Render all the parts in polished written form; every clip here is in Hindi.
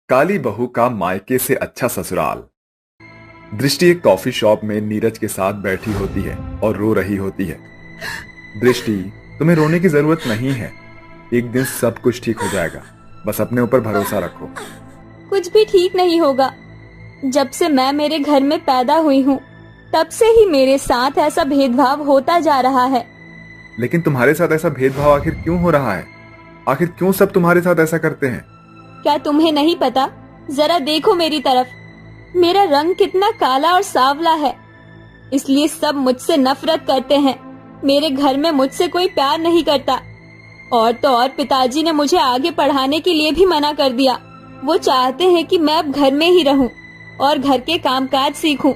काली बहू का मायके से अच्छा ससुराल। दृष्टि एक कॉफी शॉप में नीरज के साथ बैठी होती है और रो रही होती है। दृष्टि, तुम्हें रोने की जरूरत नहीं है। एक दिन सब कुछ ठीक हो जाएगा। बस अपने ऊपर भरोसा रखो। कुछ भी ठीक नहीं होगा। जब से मैं मेरे घर में पैदा हुई हूँ, तब से ही मेरे साथ ऐसा भेदभाव होता जा रहा है। लेकिन तुम्हारे साथ ऐसा भेदभाव आखिर क्यों हो रहा है? आखिर क्यों सब तुम्हारे साथ ऐसा करते हैं? क्या तुम्हें नहीं पता? जरा देखो मेरी तरफ। मेरा रंग कितना काला और सांवला है, इसलिए सब मुझसे नफरत करते हैं। मेरे घर में मुझसे कोई प्यार नहीं करता। और तो और पिताजी ने मुझे आगे पढ़ाने के लिए भी मना कर दिया। वो चाहते हैं कि मैं अब घर में ही रहूं और घर के कामकाज सीखूं।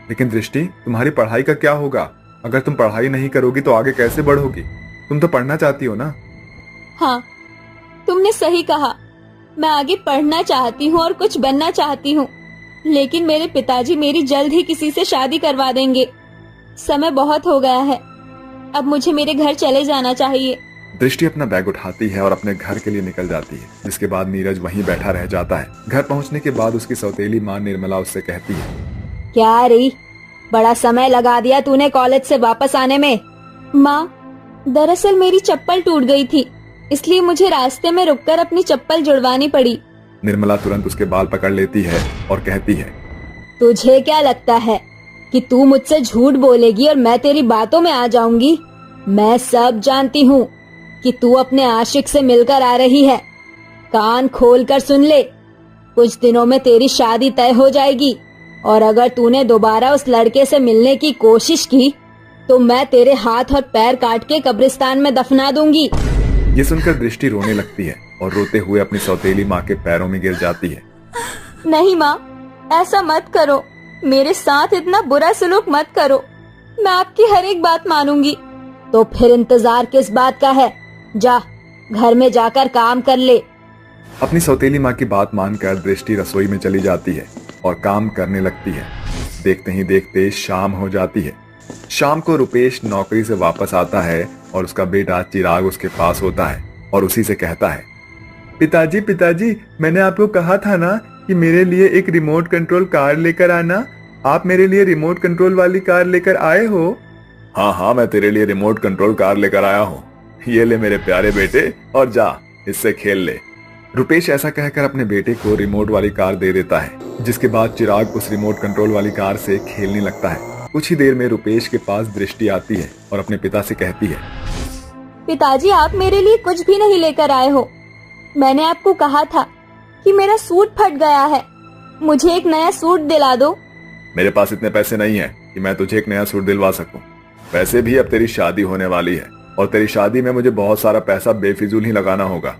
लेकिन दृष्टि, तुम्हारी पढ़ाई का क्या होगा? अगर तुम पढ़ाई नहीं करोगी तो आगे कैसे बढ़ोगी? तुम तो पढ़ना चाहती हो ना? हाँ, तुमने सही कहा। मैं आगे पढ़ना चाहती हूँ और कुछ बनना चाहती हूँ, लेकिन मेरे पिताजी मेरी जल्द ही किसी से शादी करवा देंगे। समय बहुत हो गया है, अब मुझे मेरे घर चले जाना चाहिए। दृष्टि अपना बैग उठाती है और अपने घर के लिए निकल जाती है, जिसके बाद नीरज वहीं बैठा रह जाता है। घर पहुंचने के बाद उसकी सौतेली माँ निर्मला उससे कहती है, क्या री, बड़ा समय लगा दिया तूने कॉलेज से वापस आने में। माँ, दरअसल मेरी चप्पल टूट गई थी, इसलिए मुझे रास्ते में रुककर अपनी चप्पल जुड़वानी पड़ी। निर्मला तुरंत उसके बाल पकड़ लेती है और कहती है, तुझे क्या लगता है कि तू मुझसे झूठ बोलेगी और मैं तेरी बातों में आ जाऊंगी? मैं सब जानती हूँ कि तू अपने आशिक से मिलकर आ रही है। कान खोल कर सुन ले, कुछ दिनों में तेरी शादी तय हो जाएगी और अगर तूने दोबारा उस लड़के से मिलने की कोशिश की तो मैं तेरे हाथ और पैर काट के कब्रिस्तान में दफना दूंगी। ये सुनकर दृष्टि रोने लगती है और रोते हुए अपनी सौतेली माँ के पैरों में गिर जाती है। नहीं माँ, ऐसा मत करो। मेरे साथ इतना बुरा सलूक मत करो। मैं आपकी हर एक बात मानूंगी। तो फिर इंतजार किस बात का है? जा, घर में जाकर काम कर ले। अपनी सौतेली माँ की बात मानकर दृष्टि रसोई में चली जाती है और काम करने लगती है। देखते ही देखते शाम हो जाती है। शाम को रुपेश नौकरी से वापस आता है और उसका बेटा चिराग उसके पास होता है और उसी से कहता है, पिताजी पिताजी, मैंने आपको कहा था ना कि मेरे लिए एक रिमोट कंट्रोल कार लेकर आना। आप मेरे लिए रिमोट कंट्रोल वाली कार लेकर आए हो? हाँ हाँ, मैं तेरे लिए रिमोट कंट्रोल कार लेकर आया हूँ। ये ले मेरे प्यारे बेटे और जा, इससे खेल ले। रुपेश ऐसा कहकर अपने बेटे को रिमोट वाली कार दे देता है, जिसके बाद चिराग उस रिमोट कंट्रोल वाली कार से खेलने लगता है। कुछ ही देर में रुपेश के पास दृष्टि आती है और अपने पिता से कहती है, पिताजी, आप मेरे लिए कुछ भी नहीं लेकर आए हो। मैंने आपको कहा था कि मेरा सूट फट गया है, मुझे एक नया सूट दिला दो। मेरे पास इतने पैसे नहीं है कि मैं तुझे एक नया सूट दिलवा सकूं। वैसे भी अब तेरी शादी होने वाली है और तेरी शादी में मुझे बहुत सारा पैसा बेफिजूल ही लगाना होगा।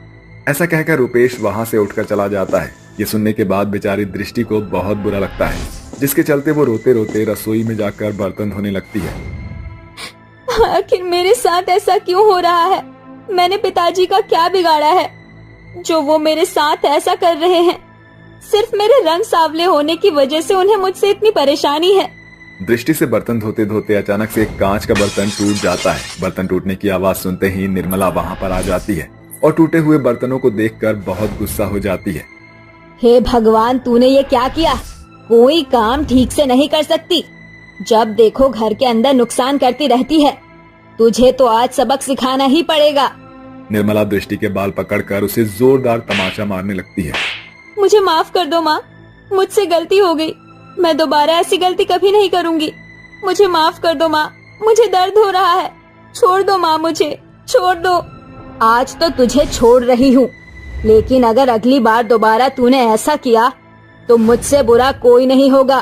ऐसा कहकर रुपेश वहां से उठकर चला जाता है। ये सुनने के बाद बेचारी दृष्टि को बहुत बुरा लगता है, जिसके चलते वो रोते रोते रसोई में जाकर बर्तन धोने लगती है। आखिर मेरे साथ ऐसा क्यों हो रहा है? मैंने पिताजी का क्या बिगाड़ा है जो वो मेरे साथ ऐसा कर रहे हैं? सिर्फ मेरे रंग सांवले होने की वजह से उन्हें मुझसे इतनी परेशानी है। दृष्टि से बर्तन धोते धोते अचानक से एक कांच का बर्तन टूट जाता है। बर्तन टूटने की आवाज सुनते ही निर्मला वहां पर आ जाती है और टूटे हुए बर्तनों को देखकर बहुत गुस्सा हो जाती है। हे भगवान, तूने ये क्या किया? कोई काम ठीक से नहीं कर सकती। जब देखो घर के अंदर नुकसान करती रहती है। तुझे तो आज सबक सिखाना ही पड़ेगा। निर्मला दृष्टि के बाल पकड़कर उसे जोरदार तमाचा मारने लगती है। मुझे माफ कर दो माँ, मुझसे गलती हो गई। मैं दोबारा ऐसी गलती कभी नहीं करूँगी। मुझे माफ कर दो माँ, मुझे दर्द हो रहा है। छोड़ दो माँ, मुझे छोड़ दो। आज तो तुझे छोड़ रही हूँ, लेकिन अगर अगली बार दोबारा तूने ऐसा किया तो मुझसे बुरा कोई नहीं होगा।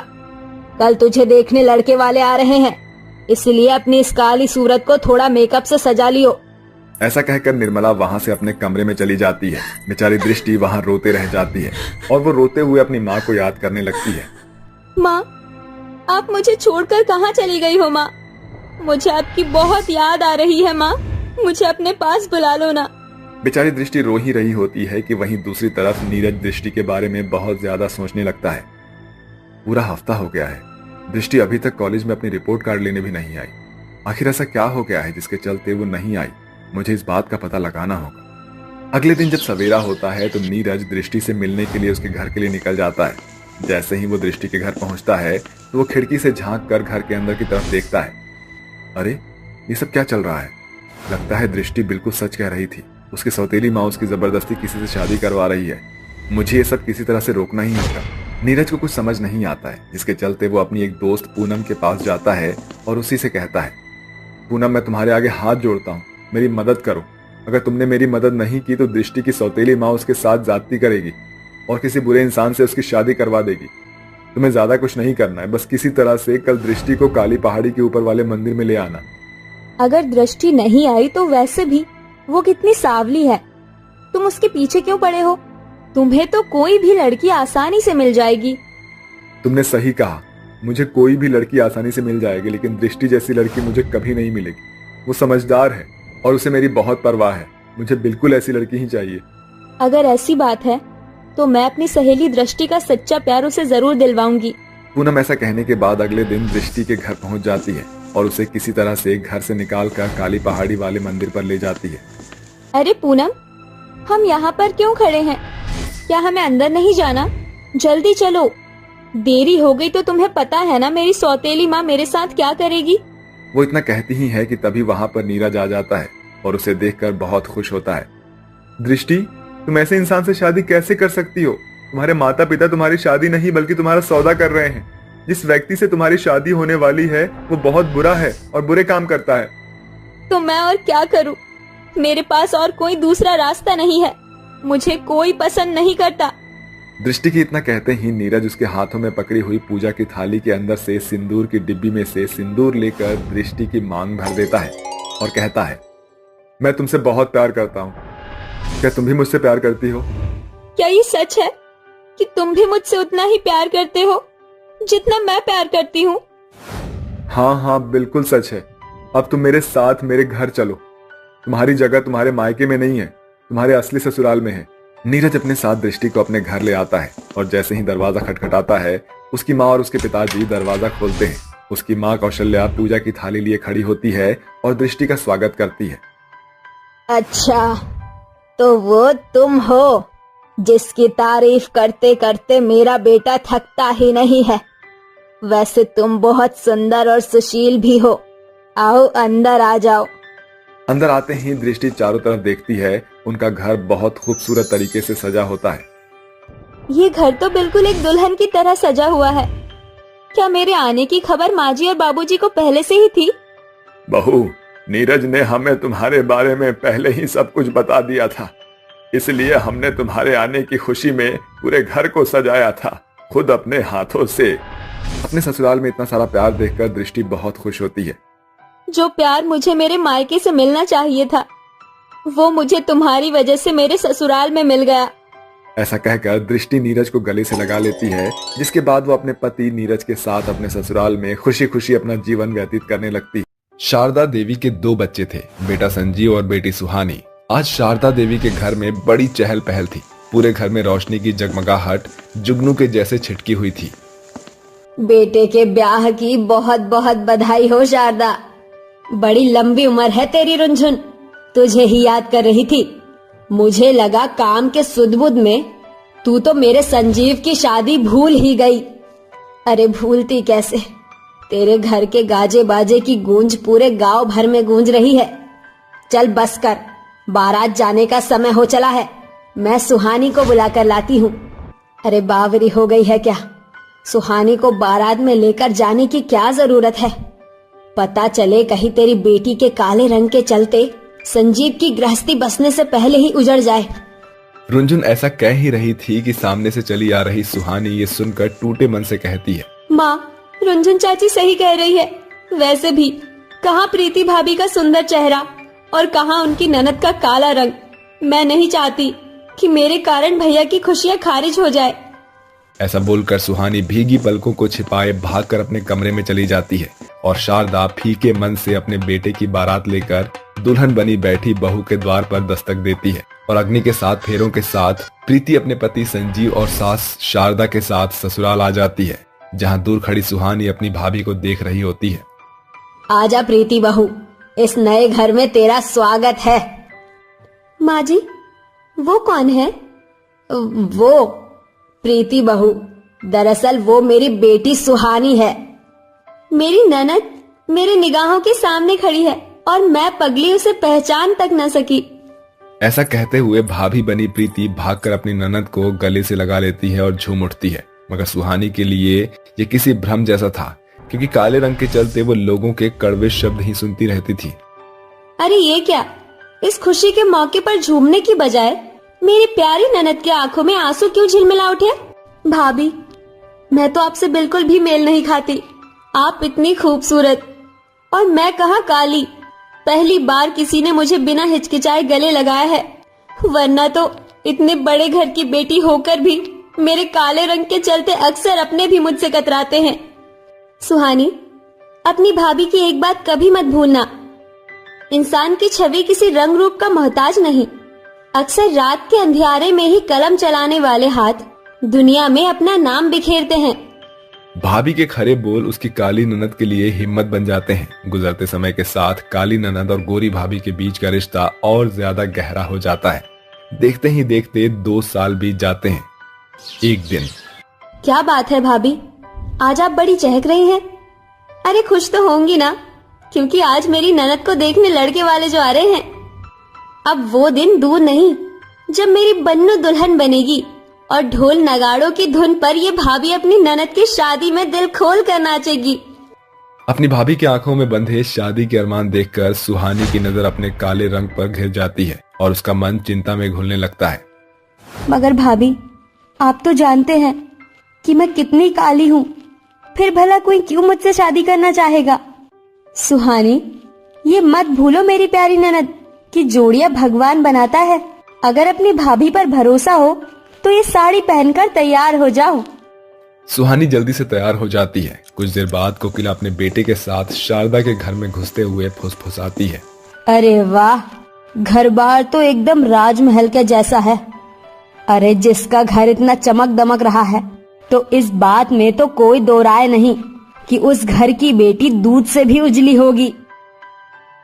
कल तुझे देखने लड़के वाले आ रहे हैं, इसलिए अपनी इस काली सूरत को थोड़ा मेकअप से सजा लियो। ऐसा कहकर निर्मला वहां से अपने कमरे में चली जाती है। बेचारी दृष्टि वहां रोते रह जाती है और वो रोते हुए अपनी माँ को याद करने लगती है। माँ, आप मुझे छोड़कर कहाँ चली गई हो? माँ, मुझे आपकी बहुत याद आ रही है। माँ, मुझे अपने पास बुला लो ना। बेचारी दृष्टि रो ही रही होती है कि वहीं दूसरी तरफ नीरज दृष्टि के बारे में बहुत ज्यादा सोचने लगता है। पूरा हफ्ता हो गया है, दृष्टि अभी तक कॉलेज में अपनी रिपोर्ट कार्ड लेने भी नहीं आई। आखिर ऐसा क्या हो गया है जिसके चलते वो नहीं आई? मुझे इस बात का पता लगाना होगा। अगले दिन जब सवेरा होता है तो नीरज दृष्टि से मिलने के लिए उसके घर के लिए निकल जाता है। जैसे ही वो दृष्टि के घर पहुंचता है तो वो खिड़की से झांक कर घर के अंदर की तरफ देखता है। अरे ये सब क्या चल रहा है? लगता है दृष्टि बिल्कुल सच कह रही थी। उसकी सौतेली माँ उसकी जबरदस्ती किसी से शादी करवा रही है। मुझे ये सब किसी तरह से रोकना ही होगा। नीरज को कुछ समझ नहीं आता है, जिसके चलते वो अपनी एक दोस्त पूनम के पास जाता है और उसी से कहता है, पूनम मैं तुम्हारे आगे हाथ जोड़ता हूँ, मेरी मदद करो। अगर तुमने मेरी मदद नहीं की तो दृष्टि की सौतेली माँ उसके साथ जाती करेगी और किसी बुरे इंसान से उसकी शादी करवा देगी। तुम्हें ज्यादा कुछ नहीं करना है, बस किसी तरह से कल दृष्टि को काली पहाड़ी के ऊपर वाले मंदिर में ले आना। अगर दृष्टि नहीं आई तो वैसे भी वो कितनी सांवली है, तुम उसके पीछे क्यों पड़े हो? तुम्हें तो कोई भी लड़की आसानी से मिल जाएगी। तुमने सही कहा, मुझे कोई भी लड़की आसानी से मिल जाएगी, लेकिन दृष्टि जैसी लड़की मुझे कभी नहीं मिलेगी। वो समझदार है और उसे मेरी बहुत परवाह है। मुझे बिल्कुल ऐसी लड़की ही चाहिए। अगर ऐसी बात है तो मैं अपनी सहेली दृष्टि का सच्चा प्यार उसे जरूर दिलवाऊंगी। पूनम ऐसा कहने के बाद अगले दिन दृष्टि के घर पहुंच जाती है और उसे किसी तरह से घर से निकालकर काली पहाड़ी वाले मंदिर पर ले जाती है। अरे पूनम, हम यहाँ पर क्यों खड़े हैं? क्या हमें अंदर नहीं जाना? जल्दी चलो, देरी हो गई तो तुम्हें पता है ना मेरी सौतेली माँ मेरे साथ क्या करेगी। वो इतना कहती ही है कि तभी वहां पर नीरज आ जाता है और उसे देखकर बहुत खुश होता है। दृष्टि, तुम ऐसे इंसान से शादी कैसे कर सकती हो? तुम्हारे माता पिता तुम्हारी शादी नहीं बल्कि तुम्हारा सौदा कर रहे हैं। जिस व्यक्ति से तुम्हारी शादी होने वाली है वो बहुत बुरा है और बुरे काम करता है। तो मैं और क्या करूं? मेरे पास और कोई दूसरा रास्ता नहीं है। मुझे कोई पसंद नहीं करता। दृष्टि की इतना कहते ही नीरज उसके हाथों में पकड़ी हुई पूजा की थाली के अंदर से सिंदूर की डिब्बी में से सिंदूर लेकर दृष्टि की मांग भर देता है और कहता है, मैं तुमसे बहुत प्यार करता हूँ। क्या तुम भी मुझसे प्यार करती हो? क्या ये सच है कि तुम भी मुझसे उतना ही प्यार करते हो जितना मैं प्यार करती हूँ? हाँ हाँ, बिल्कुल सच है। अब तुम मेरे साथ मेरे घर चलो। तुम्हारी जगह तुम्हारे मायके में नहीं है, तुम्हारे असली ससुराल में है। नीरज अपने साथ दृष्टि को अपने घर ले आता है और जैसे ही दरवाजा खटखटाता है उसकी माँ और उसके पिताजी दरवाजा खोलते हैं। उसकी माँ कौशल्या पूजा की थाली लिए खड़ी होती है और दृष्टि का स्वागत करती है। अच्छा, तो वो तुम हो जिसकी तारीफ करते करते मेरा बेटा थकता ही नहीं है। वैसे तुम बहुत सुंदर और सुशील भी हो। आओ अंदर आ जाओ। अंदर आते ही दृष्टि चारों तरफ देखती है। उनका घर बहुत खूबसूरत तरीके से सजा होता है। ये घर तो बिल्कुल एक दुल्हन की तरह सजा हुआ है। क्या मेरे आने की खबर माँ जी और बाबूजी को पहले से ही थी? बहू, नीरज ने हमें तुम्हारे बारे में पहले ही सब कुछ बता दिया था, इसलिए हमने तुम्हारे आने की खुशी में पूरे घर को सजाया था, खुद अपने हाथों से। अपने ससुराल में इतना सारा प्यार देखकर दृष्टि बहुत खुश होती है। जो प्यार मुझे मेरे मायके से मिलना चाहिए था वो मुझे तुम्हारी वजह से मेरे ससुराल में मिल गया। ऐसा कहकर दृष्टि नीरज को गले से लगा लेती है, जिसके बाद वो अपने पति नीरज के साथ अपने ससुराल में खुशी खुशी अपना जीवन व्यतीत करने लगती है। शारदा देवी के 2 बच्चे थे, बेटा संजीव और बेटी सुहानी। आज शारदा देवी के घर में बड़ी चहल पहल थी। पूरे घर में रोशनी की जगमगाहट जुगनू के जैसे छिटकी हुई थी। बेटे के ब्याह की बहुत बहुत बधाई हो शारदा। बड़ी लंबी उम्र है तेरी रुंझुन। तुझे ही याद कर रही थी। मुझे लगा काम के सुध-बुध में तू तो मेरे संजीव की शादी भूल ही गई। अरे भूलती कैसे, तेरे घर के गाजे बाजे की गूंज पूरे गांव भर में गूंज रही है। चल बस कर, बारात जाने का समय हो चला है। मैं सुहानी को बुला कर लाती हूँ। अरे बावरी हो गई है क्या? सुहानी को बारात में लेकर जाने की क्या जरूरत है? पता चले कहीं तेरी बेटी के काले रंग के चलते संजीव की गृहस्थी बसने से पहले ही उजड़ जाए। रुंझुन ऐसा कह ही रही थी कि सामने से चली आ रही सुहानी ये सुनकर टूटे मन से कहती है, माँ, रुंझुन चाची सही कह रही है। वैसे भी कहाँ प्रीति भाभी का सुंदर चेहरा और कहाँ उनकी ननद का काला रंग। मैं नहीं चाहती कि मेरे कारण भैया की खुशियाँ खारिज हो जाए। ऐसा बोलकर सुहानी भीगी पलकों को छिपाए भागकर अपने कमरे में चली जाती है और शारदा फीके मन से अपने बेटे की बारात लेकर दुल्हन बनी बैठी बहू के द्वार पर दस्तक देती है और अग्नि के 7 फेरों के साथ प्रीति अपने पति संजीव और सास शारदा के साथ ससुराल आ जाती है, जहां दूर खड़ी सुहानी अपनी भाभी को देख रही होती है। आजा प्रीति बहू, इस नए घर में तेरा स्वागत है। माँ जी, वो कौन है? वो प्रीति बहू, दरअसल वो मेरी बेटी सुहानी है। मेरी ननद मेरे निगाहों के सामने खड़ी है और मैं पगली उसे पहचान तक न सकी। ऐसा कहते हुए भाभी बनी प्रीति भागकर अपनी ननद को गले से लगा लेती है और झूम उठती है। मगर सुहानी के लिए ये किसी भ्रम जैसा था, क्योंकि काले रंग के चलते वो लोगों के कड़वे शब्द ही सुनती रहती थी। अरे ये क्या? इस खुशी के मौके पर झूमने की बजाय मेरी प्यारी ननद के आंखों में आंसू क्यों झिलमिला उठे? भाभी, मैं तो आपसे बिल्कुल भी मेल नहीं खाती। आप इतनी खूबसूरत और मैं कहाँ काली। पहली बार किसी ने मुझे बिना हिचकिचाए गले लगाया है, वरना तो इतने बड़े घर की बेटी होकर भी मेरे काले रंग के चलते अक्सर अपने भी मुझसे कतराते हैं। सुहानी, अपनी भाभी की एक बात कभी मत भूलना, इंसान की छवि किसी रंग रूप का मोहताज नहीं। अक्सर रात के अंधियारे में ही कलम चलाने वाले हाथ दुनिया में अपना नाम बिखेरते हैं। भाभी के खरे बोल उसकी काली ननद के लिए हिम्मत बन जाते हैं। गुजरते समय के साथ काली ननद और गोरी भाभी के बीच का रिश्ता और ज्यादा गहरा हो जाता है। देखते ही देखते 2 साल बीत जाते हैं। एक दिन, क्या बात है भाभी, आज आप बड़ी चहक रही हैं। अरे खुश तो होंगी ना, क्योंकि आज मेरी ननद को देखने लड़के वाले जो आ रहे हैं। अब वो दिन दूर नहीं जब मेरी बन्नू दुल्हन बनेगी और ढोल नगाड़ों की धुन पर ये भाभी अपनी ननद की शादी में दिल खोल कर नाचेगी। अपनी भाभी की आंखों में बंधे शादी के अरमान देखकर सुहानी की नजर अपने काले रंग पर घिर जाती है और उसका मन चिंता में घुलने लगता है। मगर भाभी, आप तो जानते हैं कि मैं कितनी काली हूँ, फिर भला कोई क्यों मुझसे शादी करना चाहेगा? सुहानी, ये मत भूलो मेरी प्यारी ननद कि जोड़ियां भगवान बनाता है। अगर अपनी भाभी पर भरोसा हो तो ये साड़ी पहनकर तैयार हो जाओ। सुहानी जल्दी से तैयार हो जाती है। कुछ देर बाद कोकिला अपने बेटे के साथ शारदा के घर में घुसते हुए फुसफुसाती है। अरे वाह, घर बार तो एकदम राजमहल के जैसा है। अरे जिसका घर इतना चमक दमक रहा है तो इस बात में तो कोई दो राय नहीं कि उस घर की बेटी दूध से भी उजली होगी।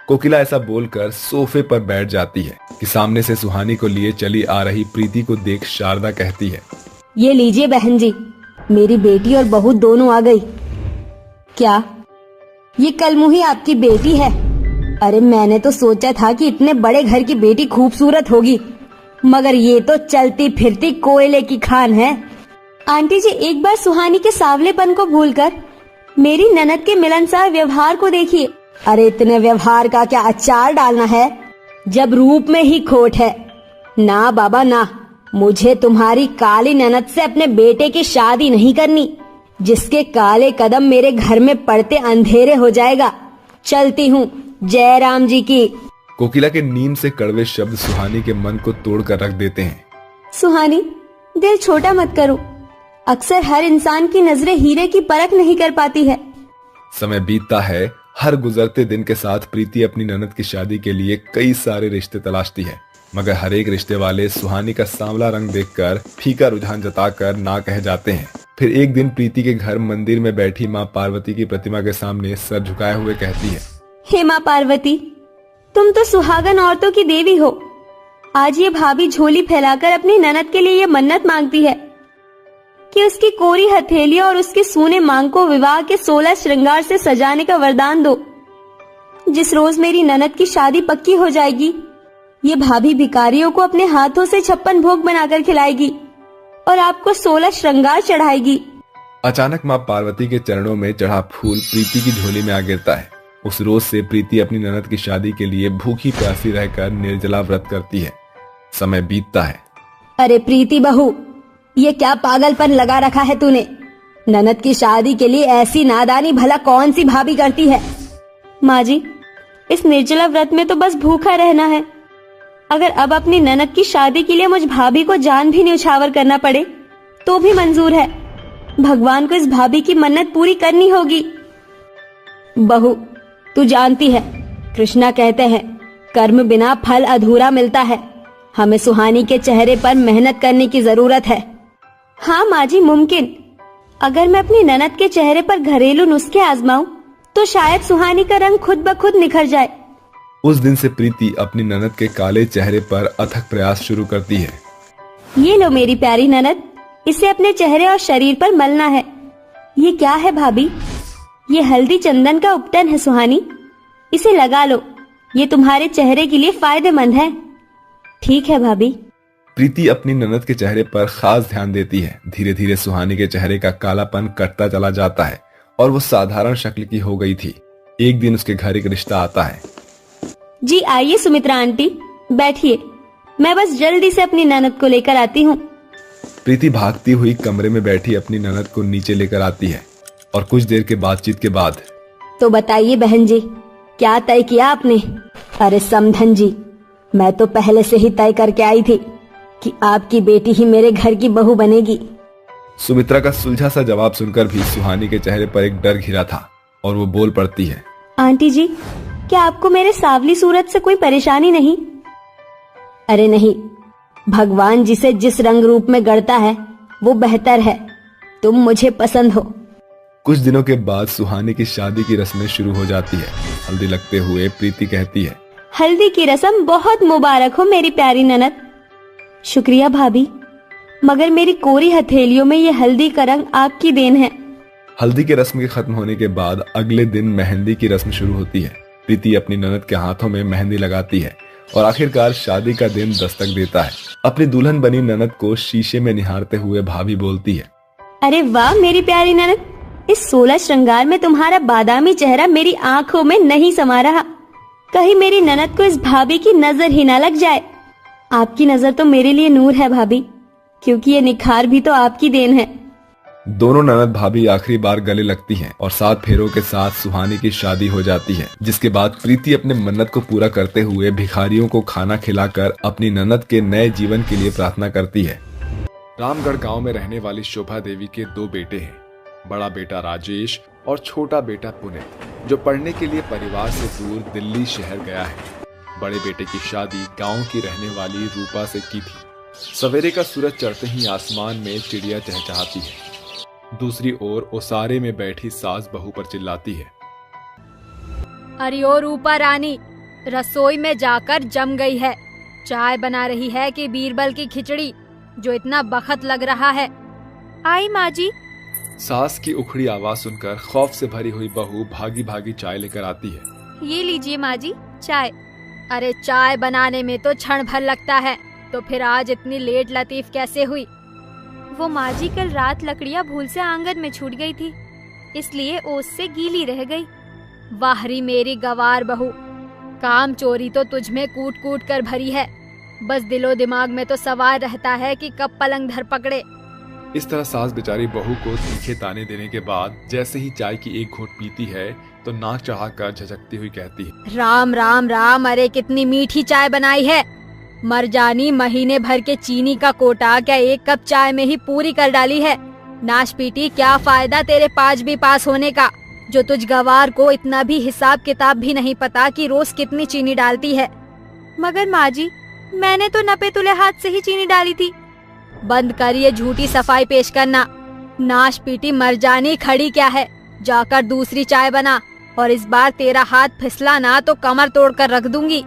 कोकिला ऐसा बोलकर सोफे पर बैठ जाती है कि सामने से सुहानी को लिए चली आ रही प्रीति को देख शारदा कहती है, ये लीजिए बहन जी, मेरी बेटी और बहू दोनों आ गई। क्या ये कलमुही आपकी बेटी है? अरे मैंने तो सोचा था कि इतने बड़े घर की बेटी खूबसूरत होगी, मगर ये तो चलती फिरती कोयले की खान है। आंटी जी, एक बार सुहानी के सावलेपन को भूलकर मेरी ननद के मिलनसार व्यवहार को देखिए। अरे इतने व्यवहार का क्या अचार डालना है जब रूप में ही खोट है। ना बाबा ना, मुझे तुम्हारी काली ननद से अपने बेटे की शादी नहीं करनी, जिसके काले कदम मेरे घर में पड़ते अंधेरे हो जाएगा। चलती हूँ, जय राम जी की। कोकिला के नीम से कड़वे शब्द सुहानी के मन को तोड़कर रख देते हैं। सुहानी, दिल छोटा मत करो। अक्सर हर इंसान की नजरें हीरे की परख नहीं कर पाती है। समय बीतता है। हर गुजरते दिन के साथ प्रीति अपनी ननद की शादी के लिए कई सारे रिश्ते तलाशती है, मगर हर एक रिश्ते वाले सुहानी का सांवला रंग देखकर फीका रुझान जताकर ना कह जाते हैं। फिर एक दिन प्रीति के घर मंदिर में बैठी माँ पार्वती की प्रतिमा के सामने सर झुकाए हुए कहती है, हे माँ पार्वती, तुम तो सुहागन औरतों की देवी हो। आज ये भाभी झोली फैलाकर अपनी ननद के लिए ये मन्नत मांगती है कि उसकी कोरी हथेली और उसके सूने मांग को विवाह के 16 श्रृंगार से सजाने का वरदान दो। जिस रोज मेरी ननद की शादी पक्की हो जाएगी, ये भाभी भिखारियों को अपने हाथों से 56 भोग बनाकर खिलाएगी और आपको 16 श्रृंगार चढ़ाएगी। अचानक माँ पार्वती के चरणों में चढ़ा फूल प्रीति की झोली में आ गिरता है। उस रोज से प्रीति अपनी ननद की शादी के लिए भूखी प्यासी रहकर निर्जला व्रत करती है। समय बीतता है। अरे प्रीति बहू, ये क्या पागलपन लगा रखा है तूने? ननद की शादी के लिए ऐसी नादानी भला कौन सी भाभी करती है? माँ जी, इस निर्जला व्रत में तो बस भूखा रहना है। अगर अब अपनी ननद की शादी के लिए मुझ भाभी को जान भी न्यौछावर करना पड़े तो भी मंजूर है। भगवान को इस भाभी की मन्नत पूरी करनी होगी। बहू, तू जानती है, कृष्णा कहते हैं कर्म बिना फल अधूरा मिलता है। हमें सुहानी के चेहरे पर मेहनत करने की जरूरत है। हाँ माँ जी, मुमकिन। अगर मैं अपनी ननद के चेहरे पर घरेलू नुस्खे आजमाऊं तो शायद सुहानी का रंग खुद ब खुद निखर जाए। उस दिन से प्रीति अपनी ननद के काले चेहरे पर अथक प्रयास शुरू करती है। ये लो मेरी प्यारी ननद, इसे अपने चेहरे और शरीर पर मलना है। ये क्या है भाभी? ये हल्दी चंदन का उपटन है सुहानी, इसे लगा लो, ये तुम्हारे चेहरे के लिए फायदेमंद है। ठीक है भाभी। प्रीति अपनी ननद के चेहरे पर खास ध्यान देती है। धीरे धीरे सुहानी के चेहरे का कालापन कटता चला जाता है और वो साधारण शक्ल की हो गई थी। एक दिन उसके घर एक रिश्ता आता है। जी आइए सुमित्रा आंटी, बैठिए, मैं बस जल्दी से अपनी ननद को लेकर आती हूँ। प्रीति भागती हुई कमरे में बैठी अपनी ननद को नीचे लेकर आती है और कुछ देर के बातचीत के बाद, तो बताइए बहन जी, क्या तय किया आपने? अरे समधन जी, मैं तो पहले से ही तय करके आई थी कि आपकी बेटी ही मेरे घर की बहू बनेगी। सुमित्रा का सुलझा सा जवाब सुनकर भी सुहानी के चेहरे पर एक डर घिरा था और वो बोल पड़ती है, आंटी जी, क्या आपको मेरे सावली सूरत से कोई परेशानी नहीं? अरे नहीं, भगवान जिसे जिस रंग रूप में गढ़ता है वो बेहतर है। तुम मुझे पसंद हो। कुछ दिनों के बाद सुहानी की शादी की रस्में शुरू हो जाती है। हल्दी लगते हुए प्रीति कहती है, हल्दी की रस्म बहुत मुबारक हो मेरी प्यारी ननद। शुक्रिया भाभी, मगर मेरी कोरी हथेलियों में ये हल्दी का रंग आपकी देन है। हल्दी की रस्म के खत्म होने के बाद अगले दिन मेहंदी की रस्म शुरू होती है। प्रीति अपनी ननद के हाथों में मेहंदी लगाती है और आखिरकार शादी का दिन दस्तक देता है। अपनी दुल्हन बनी ननद को शीशे में निहारते हुए भाभी बोलती है, अरे वाह मेरी प्यारी ननद, इस 16 श्रृंगार में तुम्हारा बादामी चेहरा मेरी आंखों में नहीं समा रहा। कहीं मेरी ननद को इस भाभी की नजर ही ना लग जाए। आपकी नजर तो मेरे लिए नूर है भाभी, क्योंकि ये निखार भी तो आपकी देन है। दोनों ननद भाभी आखिरी बार गले लगती हैं और 7 फेरों के साथ सुहानी की शादी हो जाती है। जिसके बाद प्रीति अपने मन्नत को पूरा करते हुए भिखारियों को खाना खिलाकर अपनी ननद के नए जीवन के लिए प्रार्थना करती है। रामगढ़ गांव में रहने वाली शोभा देवी के 2 बेटे हैं, बड़ा बेटा राजेश और छोटा बेटा पुनीत, जो पढ़ने के लिए परिवार से दूर दिल्ली शहर गया है। बड़े बेटे की शादी गांव की रहने वाली रूपा से की थी। सवेरे का सूरज चढ़ते ही आसमान में चिड़िया चहचहाती है। दूसरी ओर ओसारे में बैठी सास बहू पर चिल्लाती है, अरे ओ रूपा रानी, रसोई में जाकर जम गई है। चाय बना रही है कि बीरबल की खिचड़ी, जो इतना बखत लग रहा है। आई माँ जी। सास की उखड़ी आवाज सुनकर खौफ से भरी हुई बहू भागी भागी चाय लेकर आती है। ये लीजिए माँ जी चाय। अरे चाय बनाने में तो क्षण भर लगता है, तो फिर आज इतनी लेट लतीफ कैसे हुई? वो माँ जी कल रात लकड़ियाँ भूल से आंगन में छूट गई थी, इसलिए ओस से गीली रह गई। वाहरी मेरी गवार बहू, काम चोरी तो तुझ में कूट कूट कर भरी है। बस दिलो दिमाग में तो सवार रहता है कि कब पलंग धर पकड़े। इस तरह सास बेचारी बहू को तीखे ताने देने के बाद जैसे ही चाय की एक घूंट पीती है तो नाक चढ़ाकर झटकती हुई कहती है, राम राम राम, अरे कितनी मीठी चाय बनाई है। मर जानी, महीने भर के चीनी का कोटा क्या 1 कप चाय में ही पूरी कर डाली है। नाश पीटी, क्या फायदा तेरे 5 पास होने का, जो तुझ गवार को इतना भी हिसाब किताब भी नहीं पता कि रोज कितनी चीनी डालती है। मगर माँ जी, मैंने तो नपे तुले हाथ से ही चीनी डाली थी। बंद कर ये झूठी सफाई पेश करना। नाश पीटी मर जानी, खड़ी क्या है, जाकर दूसरी चाय बना, और इस बार तेरा हाथ फिसला ना तो कमर तोड़कर रख दूंगी।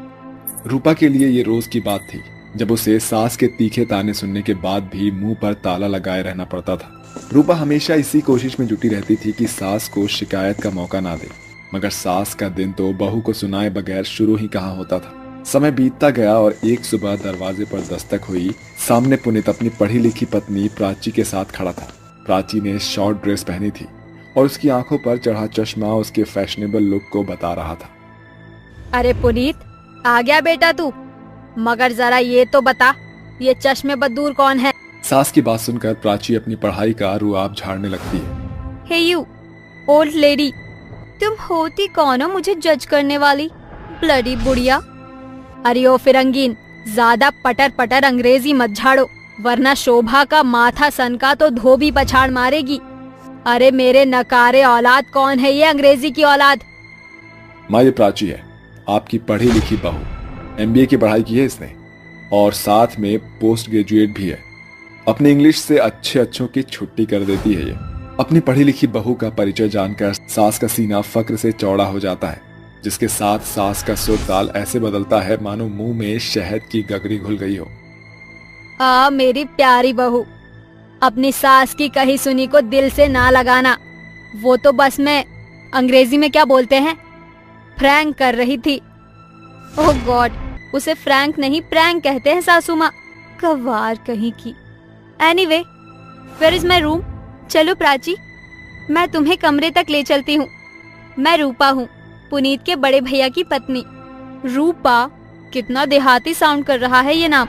रूपा के लिए ये रोज की बात थी, जब उसे सास के तीखे ताने सुनने के बाद भी मुंह पर ताला लगाए रहना पड़ता था। रूपा हमेशा इसी कोशिश में जुटी रहती थी कि सास को शिकायत का मौका ना दे, मगर सास का दिन तो बहू को सुनाए बगैर शुरू ही कहाँ होता था। समय बीतता गया और एक सुबह दरवाजे पर दस्तक हुई। सामने पुनीत अपनी पढ़ी लिखी पत्नी प्राची के साथ खड़ा था। प्राची ने शॉर्ट ड्रेस पहनी थी और उसकी आंखों पर चढ़ा चश्मा उसके फैशनेबल लुक को बता रहा था। अरे पुनीत, आ गया बेटा तू, मगर जरा ये तो बता, ये चश्मे बदूर कौन है? सास की बात सुनकर प्राची अपनी पढ़ाई का रुआब झाड़ने लगती है। हे यू ओल्ड लेडी, तुम होती कौन हो मुझे जज करने वाली, ब्लडी बुढ़िया। अरे ओ फिरंगीन, ज्यादा पटर पटर अंग्रेजी मत झाड़ो, वरना शोभा का माथा सनका तो धोबी पछाड़ मारेगी। अरे मेरे नकारे औलाद, कौन है ये अंग्रेजी की औलाद? माँ, ये प्राची है, आपकी पढ़ी लिखी बहू। MBA की पढ़ाई की है इसने और साथ में पोस्ट ग्रेजुएट भी है। अपने इंग्लिश से अच्छों की छुट्टी कर देती है ये। अपनी पढ़ी लिखी बहू का परिचय जानकर सास का सीना फक्र से चौड़ा हो जाता है। जिसके साथ सास का सुर ताल ऐसे बदलता है मानो मुंह में शहद की गगरी घुल गई हो। मेरी प्यारी बहू, अपनी सास की कही सुनी को दिल से ना लगाना। वो तो बस मैं अंग्रेजी में क्या बोलते हैं, फ्रैंक कर रही थी। ओह गॉड, उसे फ्रैंक नहीं प्रैंक कहते हैं सासू माँ, गवार कहीं की। Anyway, where is my room? चलो प्राची, मैं तुम्हें कमरे तक ले चलती हूँ। मैं रूपा हूँ, पुनीत के बड़े भैया की पत्नी। रूपा, कितना देहाती साउंड कर रहा है ये नाम।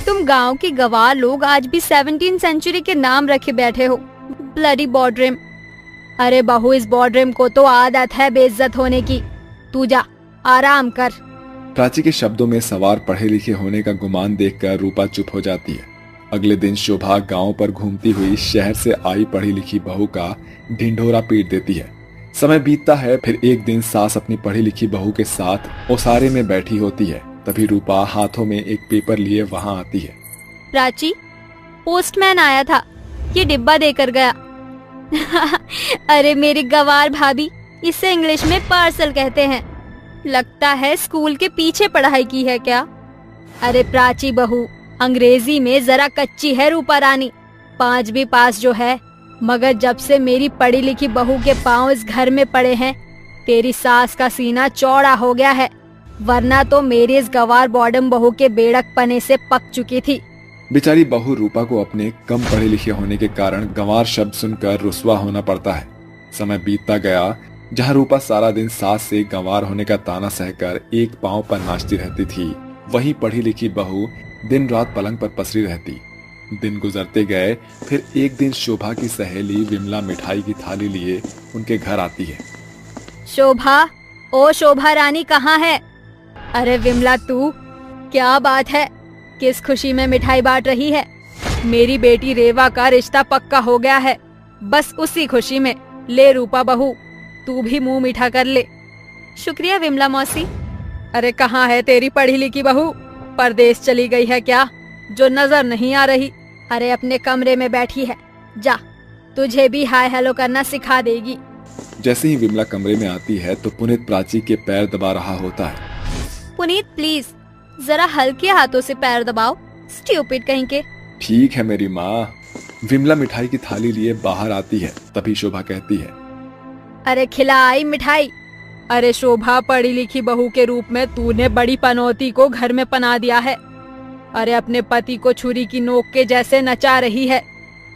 तुम गांव के गवार लोग आज भी 17वीं सेंचुरी के नाम रखे बैठे हो। ब्लडी बॉर्डरिम। अरे बहू, इस बॉर्डरिम को तो आदत है बेइज्जत होने की। तू जा, आराम कर। प्राची के शब्दों में सवार पढ़े लिखे होने का गुमान देखकर रूपा चुप हो जाती है। अगले दिन शोभा गांव पर घूमती हुई शहर से आई पढ़ी लिखी बहू का ढिंढोरा पीट देती है। समय बीतता है, फिर एक दिन सास अपनी पढ़ी लिखी बहू के साथ ओसारे में बैठी होती है। तभी रूपा हाथों में एक पेपर लिए वहां आती है। प्राची, पोस्टमैन आया था, ये डिब्बा देकर गया। अरे मेरी गवार भाभी, इसे इंग्लिश में पार्सल कहते हैं। लगता है स्कूल के पीछे पढ़ाई की है क्या? अरे प्राची बहू, अंग्रेजी में जरा कच्ची है रूपा रानी। 5वीं पास जो है, मगर जब से मेरी पढ़ी लिखी बहू के पांव इस घर में पड़े हैं, तेरी सास का सीना चौड़ा हो गया है, वरना तो मेरी इस गवार बॉडम बहू के बेड़क पने से पक चुकी थी। बेचारी बहू रूपा को अपने कम पढ़े लिखे होने के कारण गंवार शब्द सुनकर रुस्वा होना पड़ता है। समय बीतता गया, जहाँ रूपा सारा दिन सास से गंवार होने का ताना सहकर एक पांव पर नाचती रहती थी, वहीं पढ़ी लिखी बहू दिन रात पलंग पर पसरी रहती। दिन गुजरते गए, फिर एक दिन शोभा की सहेली विमला मिठाई की थाली लिए उनके घर आती है। शोभा, ओ शोभा रानी कहाँ है? अरे विमला, तू, क्या बात है, किस खुशी में मिठाई बांट रही है? मेरी बेटी रेवा का रिश्ता पक्का हो गया है, बस उसी खुशी में। ले रूपा बहू, तू भी मुंह मीठा कर ले। शुक्रिया विमला मौसी। अरे कहाँ है तेरी पढ़ी लिखी बहू? परदेश चली गई है क्या, जो नजर नहीं आ रही? अरे अपने कमरे में बैठी है, जा, तुझे भी हाय हेलो करना सिखा देगी। जैसे ही विमला कमरे में आती है तो पुनीत प्राची के पैर दबा रहा होता है। पुनीत प्लीज, जरा हल्के हाथों से पैर दबाओ, स्टूपिड कहीं के। ठीक है मेरी माँ। विमला मिठाई की थाली लिए बाहर आती है, तभी शोभा कहती है, अरे खिलाई मिठाई। अरे शोभा, पढ़ी लिखी बहू के रूप में तूने बड़ी पनौती को घर में पना दिया है। अरे अपने पति को छुरी की नोक के जैसे नचा रही है।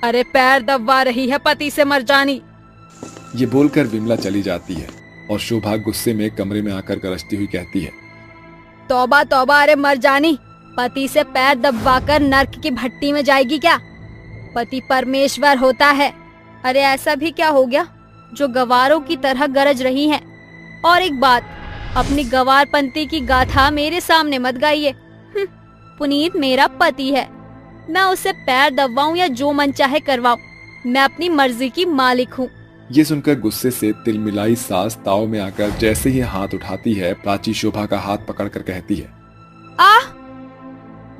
अरे पैर दबवा रही है पति से मर जानी। ये बोलकर विमला चली जाती है और शोभा गुस्से में कमरे में आकर गरजती हुई कहती है, तौबा तौबा, अरे मर जानी, पति से पैर दबवाकर नर्क की भट्टी में जाएगी क्या? पति परमेश्वर होता है। अरे ऐसा भी क्या हो गया जो गवारों की तरह गरज रही हैं? और एक बात, अपनी गवारपंती की गाथा मेरे सामने मत गाइए। पुनीत मेरा पति है, मैं उसे पैर दबवाऊं या जो मन चाहे करवाऊं, मैं अपनी मर्जी की मालिक हूँ। ये सुनकर गुस्से से तिलमिलाई सास ताव में आकर जैसे ही हाथ उठाती है, प्राची शोभा का हाथ पकड़कर कहती है, आह!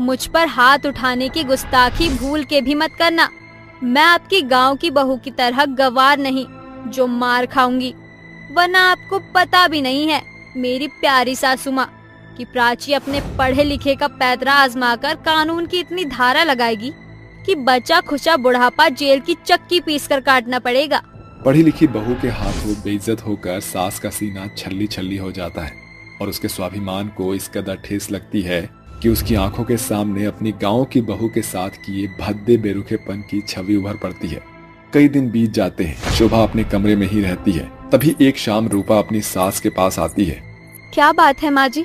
मुझ पर हाथ उठाने की गुस्ताखी भूल के भी मत करना। मैं आपकी गांव की बहू की तरह गवार नहीं जो मार खाऊंगी, वरना आपको पता भी नहीं है मेरी प्यारी सासू माँ कि प्राची अपने पढ़े लिखे का पैतरा आजमाकर कानून की इतनी धारा लगाएगी कि बचा खुचा बुढ़ापा जेल की चक्की पीसकर काटना पड़ेगा। पढ़ी लिखी बहू के हाथों बेइज्जत होकर सास का सीना छल्ली छल्ली हो जाता है और उसके स्वाभिमान को इस कदर ठेस लगती है कि उसकी आंखों के सामने अपनी गांव की बहू के साथ किए भद्दे बेरुखेपन की छवि उभर पड़ती है। कई दिन बीत जाते हैं, शोभा अपने कमरे में ही रहती है। तभी एक शाम रूपा अपनी सास के पास आती है। क्या बात है माँ जी,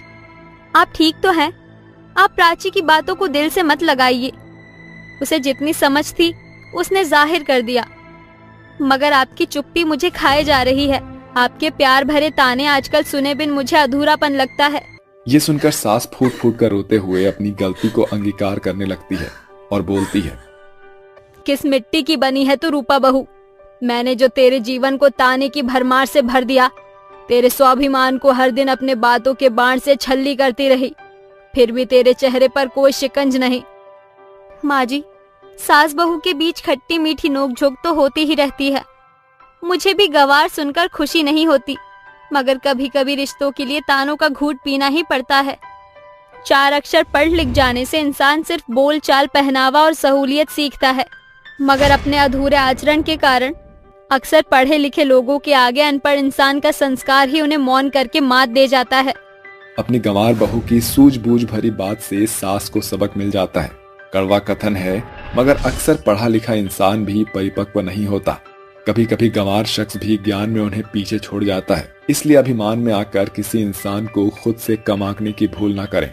आप ठीक तो हैं? आप प्राची की बातों को दिल से मत लगाइए। उसे जितनी समझ थी उसने जाहिर कर दिया, मगर आपकी चुप्पी मुझे खाए जा रही है। आपके प्यार भरे ताने आजकल सुने बिन मुझे अधूरापन लगता है। ये सुनकर सास फूट फूट कर रोते हुए अपनी गलती को अंगीकार करने लगती है और बोलती है, किस मिट्टी की बनी है तू रूपा बहू? मैंने जो तेरे जीवन को ताने की भरमार से भर दिया, तेरे स्वाभिमान को हर दिन अपने बातों के बाण से छल्ली करती रही, फिर भी तेरे चेहरे पर कोई शिकंज नहीं। माँ जी, सास बहू के बीच खट्टी मीठी नोकझोंक तो होती ही रहती है। मुझे भी गवार सुनकर खुशी नहीं होती, मगर कभी कभी रिश्तों के लिए तानों का घूंट पीना ही पड़ता है। 4 अक्षर पढ़ लिख जाने से इंसान सिर्फ बोल चाल, पहनावा और सहूलियत सीखता है, मगर अपने अधूरे आचरण के कारण अक्सर पढ़े लिखे लोगों के आगे अनपढ़ इंसान का संस्कार ही उन्हें मौन करके मात दे जाता है। अपनी गंवार बहू की सूझबूझ भरी बात से सास को सबक मिल जाता है। कड़वा कथन है, मगर अक्सर पढ़ा लिखा इंसान भी परिपक्व नहीं होता। कभी कभी गंवार शख्स भी ज्ञान में उन्हें पीछे छोड़ जाता है। इसलिए अभिमान में आकर किसी इंसान को खुद से कम आंकने की भूल न करें।